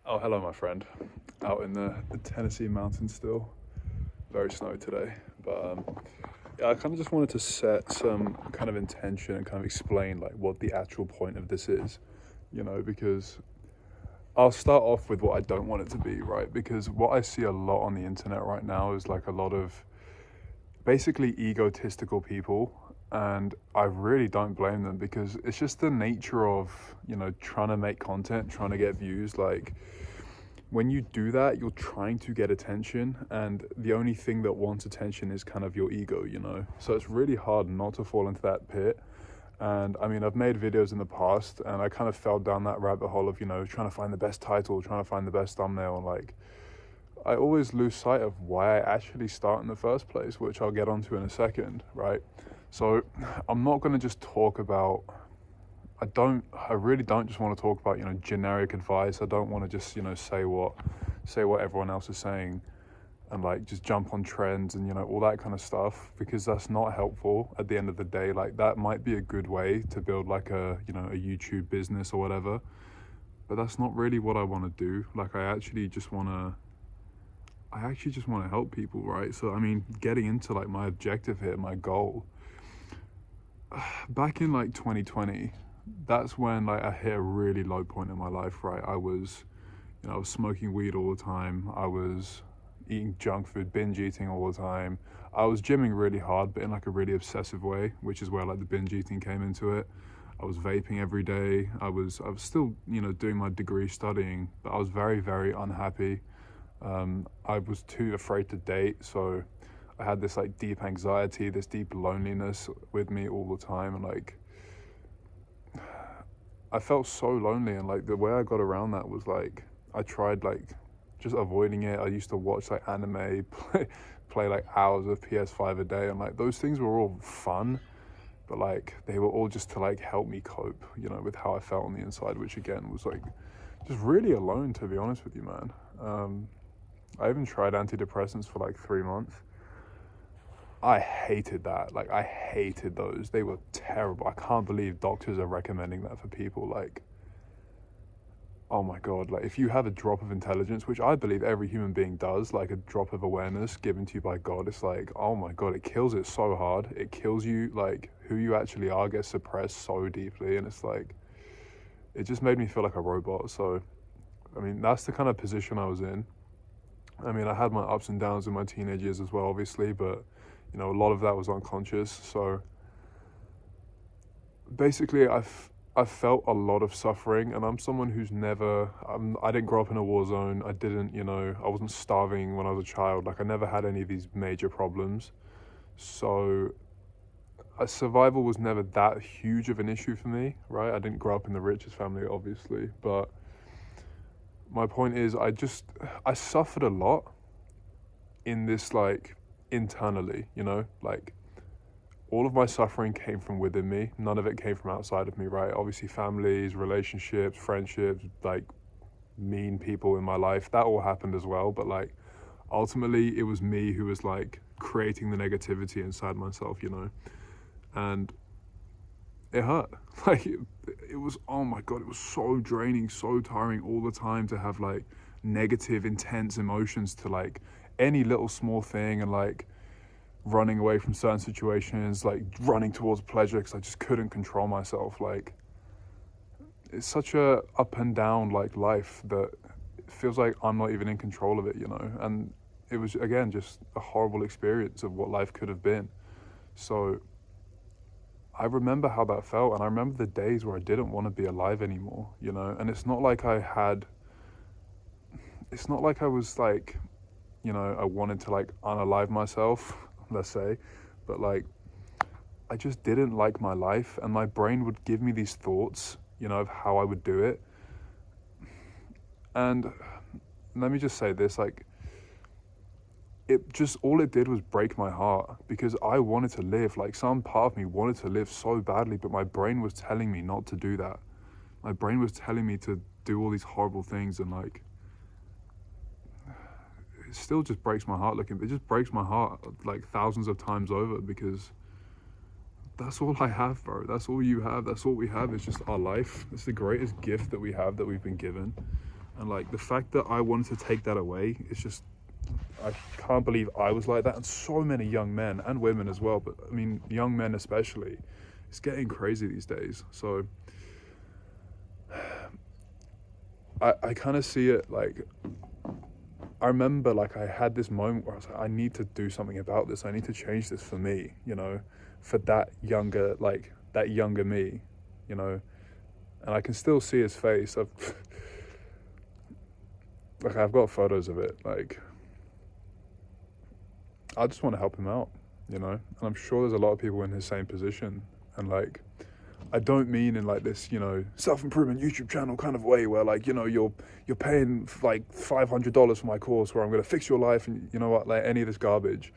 Oh, hello, my friend. Out in the Tennessee mountains still. Very snowy today. But yeah, I kind of just wanted to set some kind of intention and kind of explain like what the actual point of this is, because I'll start off with what I don't want it to be, right? Because what I see a lot on the internet right now is like a lot of basically egotistical people. And I really don't blame them because it's just the nature of, trying to make content, trying to get views. Like, when you do that, you're trying to get attention, and the only thing that wants attention is kind of your ego. So it's really hard not to fall into that pit. And I mean, I've made videos in the past, and I kind of fell down that rabbit hole of, trying to find the best title, trying to find the best thumbnail, and like, I always lose sight of why I actually start in the first place, which I'll get onto in a second, right? So I'm not going to just talk about I really don't just want to talk about, generic advice. I don't want to just, say what everyone else is saying and like just jump on trends and, all that kind of stuff, because that's not helpful at the end of the day. Like, that might be a good way to build like a YouTube business or whatever, but that's not really what I want to do. Like, I actually just want to help people, right? So, I mean, getting into like my objective here, my goal, back in like 2020, that's when like I hit a really low point in my life, right? I was smoking weed all the time. I was eating junk food, binge eating all the time. I was gymming really hard, but in like a really obsessive way, which is where like the binge eating came into it. I was vaping every day. I was still, doing my degree studying, but I was very, very unhappy. I was too afraid to date, so I had this like deep anxiety, this deep loneliness with me all the time, and like I felt so lonely. And like the way I got around that was like I tried like just avoiding it. I used to watch like anime, play like hours of PS5 a day, and like those things were all fun, but like they were all just to like help me cope, with how I felt on the inside, which again was like just really alone, to be honest with you, man. I even tried antidepressants for like 3 months. I hated that. Like, I hated those. They were terrible. I can't believe doctors are recommending that for people. Like, oh my God. Like, if you have a drop of intelligence, which I believe every human being does, like a drop of awareness given to you by God, it's like, oh my God, it kills it so hard. It kills you. Like, who you actually are gets suppressed so deeply. And it's like, it just made me feel like a robot. So, I mean, that's the kind of position I was in. I mean, I had my ups and downs in my teenage years as well, obviously, but a lot of that was unconscious. So basically, I've felt a lot of suffering, and I'm someone who's never. I didn't grow up in a war zone. I didn't, I wasn't starving when I was a child. Like, I never had any of these major problems. So survival was never that huge of an issue for me, right? I didn't grow up in the richest family, obviously, but my point is, I suffered a lot in this, like, internally, like all of my suffering came from within me. None of it came from outside of me, right? Obviously, families, relationships, friendships, like mean people in my life, that all happened as well. But like, ultimately, it was me who was like creating the negativity inside myself, and it hurt. Like, it was, oh my God, it was so draining, so tiring all the time to have like negative, intense emotions to like any little small thing, and like running away from certain situations, like running towards pleasure because I just couldn't control myself. Like, it's such a up and down like life that it feels like I'm not even in control of it, And it was again just a horrible experience of what life could have been. So I remember how that felt, and I remember the days where I didn't want to be alive anymore, And it's not like I was like, I wanted to like unalive myself, let's say, but like I just didn't like my life, and my brain would give me these thoughts, of how I would do it. And let me just say this, like, it just, all it did was break my heart, because I wanted to live. Like, some part of me wanted to live so badly, but my brain was telling me not to do that. My brain was telling me to do all these horrible things, and like, it still just breaks my heart looking, it just breaks my heart like thousands of times over, because that's all I have, bro. That's all you have. That's all we have, is just our life. It's the greatest gift that we have, that we've been given. And like the fact that I wanted to take that away, it's just, I can't believe I was like that. And so many young men and women as well, but I mean young men especially, it's getting crazy these days. So I kind of see it like, I remember like I had this moment where I was like, I need to do something about this. I need to change this for me, you know, for that younger, like that younger me, you know. And I can still see his face. Like I've got photos of it. Like I just want to help him out, you know. And I'm sure there's a lot of people in his same position. And like, I don't mean in like this, you know, self-improvement YouTube channel kind of way where like, you know, you're paying like $500 for my course where I'm going to fix your life and you know what, like any of this garbage.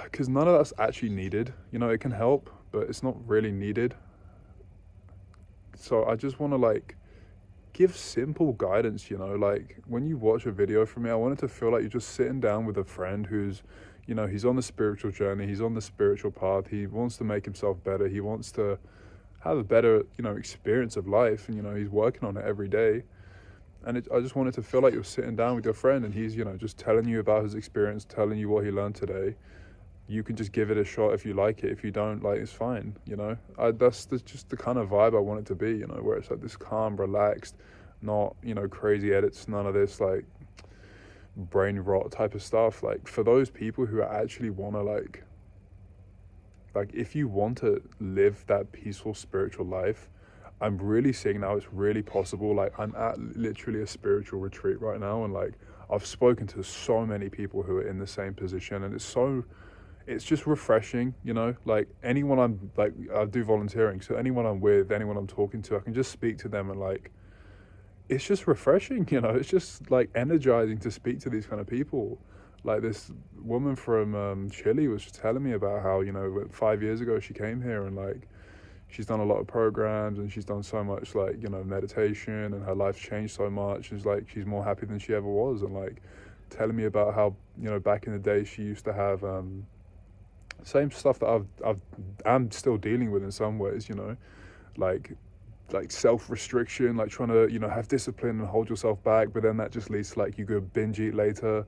Because none of that's actually needed. You know, it can help, but it's not really needed. So I just want to like give simple guidance, you know, like when you watch a video from me, I want it to feel like you're just sitting down with a friend who's, you know, he's on the spiritual journey, he's on the spiritual path, he wants to make himself better, he wants to have a better, you know, experience of life, and, you know, he's working on it every day. And I just want it to feel like you're sitting down with your friend and he's, you know, just telling you about his experience, telling you what he learned today. You can just give it a shot if you like it. If you don't, like, it's fine, you know. That's just the kind of vibe I want it to be, you know, where it's like this calm, relaxed, not, you know, crazy edits, none of this like brain rot type of stuff. Like for those people who actually want to like if you want to live that peaceful spiritual life, I'm really seeing now it's really possible. Like I'm at literally a spiritual retreat right now, and like I've spoken to so many people who are in the same position, and it's just refreshing, you know. Like anyone I do volunteering, so anyone I'm with, anyone I'm talking to, I can just speak to them, and like it's just refreshing, you know. It's just like energizing to speak to these kind of people. Like this woman from Chile was just telling me about how, you know, 5 years ago she came here, and like she's done a lot of programs and she's done so much like, you know, meditation, and her life's changed so much. And it's like she's more happy than she ever was, and like telling me about how, you know, back in the day she used to have same stuff that I'm still dealing with in some ways, you know, like self-restriction, like trying to, you know, have discipline and hold yourself back, but then that just leads to like you go binge eat later,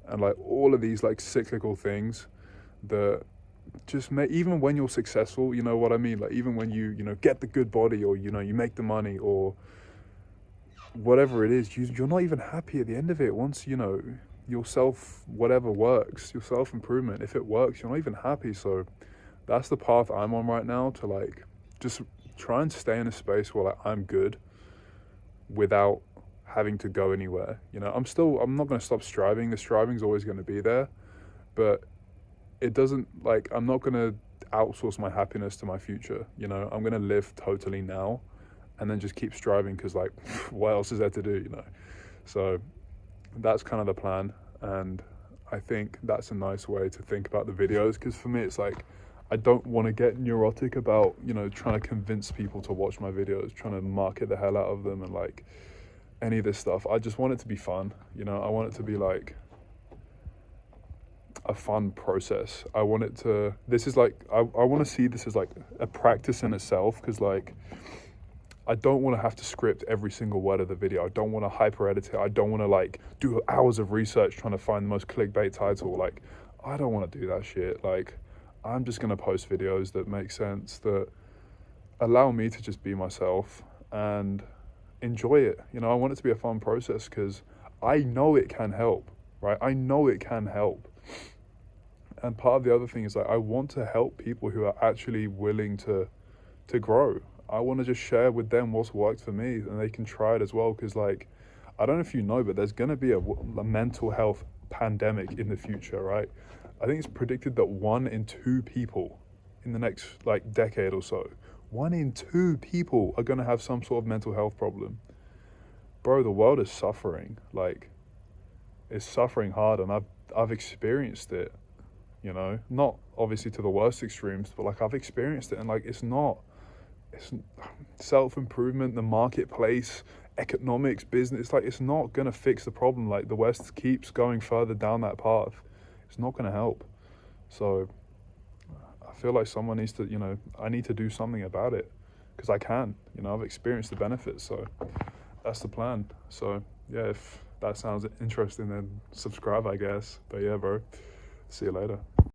and like all of these like cyclical things that just make, even when you're successful, you know what I mean, like even when you know, get the good body, or, you know, you make the money, or whatever it is, you're not even happy at the end of it. Once, you know, whatever works, your self-improvement, if it works, you're not even happy. So that's the path I'm on right now, to like just try and stay in a space where like I'm good without having to go anywhere. You know, I'm not going to stop striving. The striving's always going to be there, but it doesn't, like, I'm not going to outsource my happiness to my future. You know, I'm going to live totally now and then just keep striving, because like what else is there to do, you know? So that's kind of the plan, and I think that's a nice way to think about the videos, because for me it's like I don't want to get neurotic about, you know, trying to convince people to watch my videos, trying to market the hell out of them, and like any of this stuff. I just want it to be fun, you know. I want it to be like a fun process. I want it to, this is like, I want to see this as like a practice in itself, because like I don't want to have to script every single word of the video. I don't want to hyper edit it. I don't want to like do hours of research trying to find the most clickbait title. Like I don't want to do that shit. Like I'm just going to post videos that make sense, that allow me to just be myself and enjoy it. You know, I want it to be a fun process, because I know it can help, right? I know it can help. And part of the other thing is like I want to help people who are actually willing to grow. I want to just share with them what's worked for me, and they can try it as well. Because like, I don't know if you know, but there's going to be a mental health pandemic in the future, right? I think it's predicted that 1 in 2 people in the next like decade or so, 1 in 2 people are going to have some sort of mental health problem. Bro, the world is suffering. Like, it's suffering hard, and I've experienced it, you know, not obviously to the worst extremes, but like I've experienced it, and like it's self-improvement, the marketplace, economics, business, like it's not going to fix the problem. Like the West keeps going further down that path, it's not going to help. So I feel like someone needs to, you know, I need to do something about it, because I can, you know, I've experienced the benefits. So that's the plan. So yeah, if that sounds interesting, then subscribe, I guess. But yeah, bro, see you later.